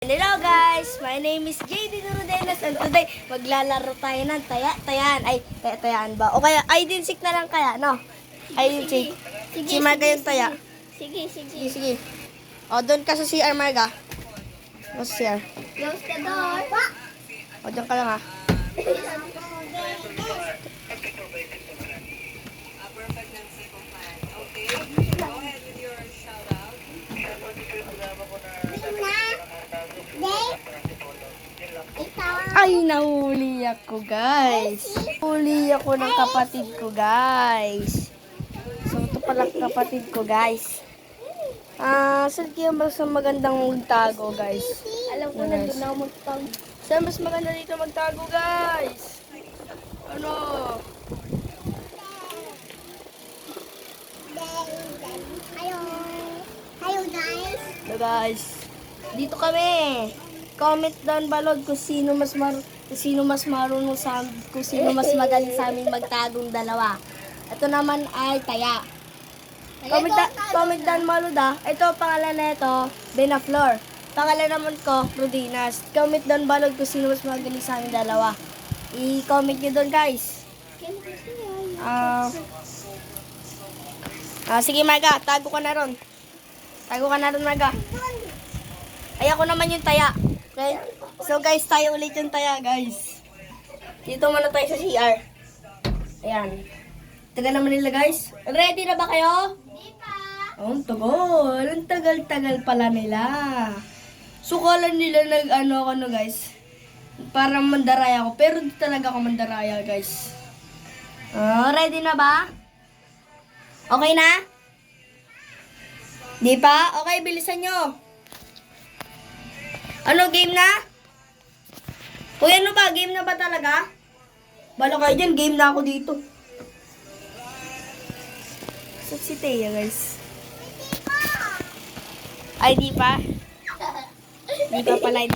Hello guys, my name is JD Durudenas and today maglalaro tayo ng tayaan. Ay, tayaan ba? O kaya hide and seek na lang kaya, no? Hide and seek. Si Marga yung taya. Sige. O, doon ka sa CR, Marga. O, sa CR. Close the door. O, doon ka lang ha. Ay, nahuli ako, guys. Nahuli ako ng kapatid ko, guys. So, ito pala kapatid ko, guys. Saan kaya mas magandang magtago, guys? Alam ko na doon ako magtang. Saan mas maganda dito magtago, guys? Ano? Hello guys. So, guys. Dito kami. Comment down below kung sino mas marunong sa kung sino mas magaling sa amin magtagong dalawa. Ito naman ay taya. Comment down below da. Ito pangalan na ito, Benaflor. Pangalan naman ko, Rudinas. Comment down below kung sino mas magaling sa amin dalawa. I-comment niyo doon, guys. Sige, Marga, tago ka na ron. Marga. Ay, ako naman yung taya. Okay? So, guys, tayo ulit yung taya, guys. Dito muna tayo sa CR. Ayan. Tagal naman nila, guys. Ready na ba kayo? Hindi pa. Oh, ang tagal. Ang tagal-tagal pala nila. So, kala nila ako, no, guys. Parang mandaraya ako. Pero di talaga ako mandaraya, guys. Ready na ba? Okay na? Di pa? Okay, bilisan nyo. Ano, game na? Uy, ano ba? Game na ba talaga? Bala kayo dyan, game na ako dito. So, si Thea, guys. Ay, di pa? Di pa pala.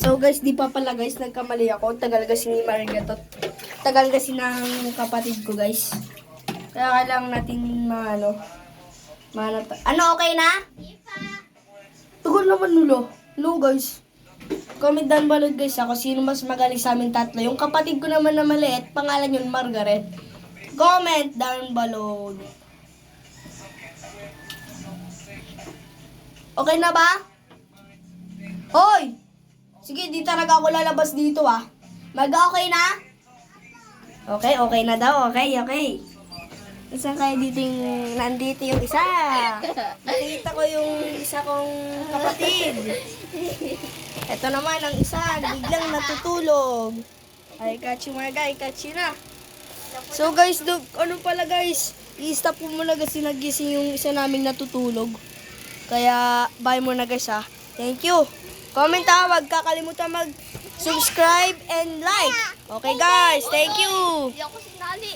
So, guys, di pa pala, guys. Nagkamali ako. Tagal kasi ni Margaret. Tagal kasi ng kapatid ko, guys. Kaya kailangan natin ano, okay na? Tagal naman nulo. No, guys. Comment down below, guys, ako sino mas magaling sa amin tatlo. Yung kapatid ko naman na maliit, pangalan yun Margaret. Comment down below. Okay na ba? Hoy! Sige, di talaga ako lalabas dito, ah. Mag-okay na? Okay na daw. Okay. Isa kayo dito nandito yung isa. Nakita ko yung isa kong kapatid. Ito naman ang isa, biglang natutulog. Ay, catch you, Marga. Catch you na. So, guys, ano pala, guys? I-stop ko muna kasi nagising yung isa naming natutulog. Kaya, bye muna, guys, ha. Thank you. Comment, ha. Huwag kakalimutan mag-subscribe and like. Okay, guys. Thank you. Hindi ako sinali.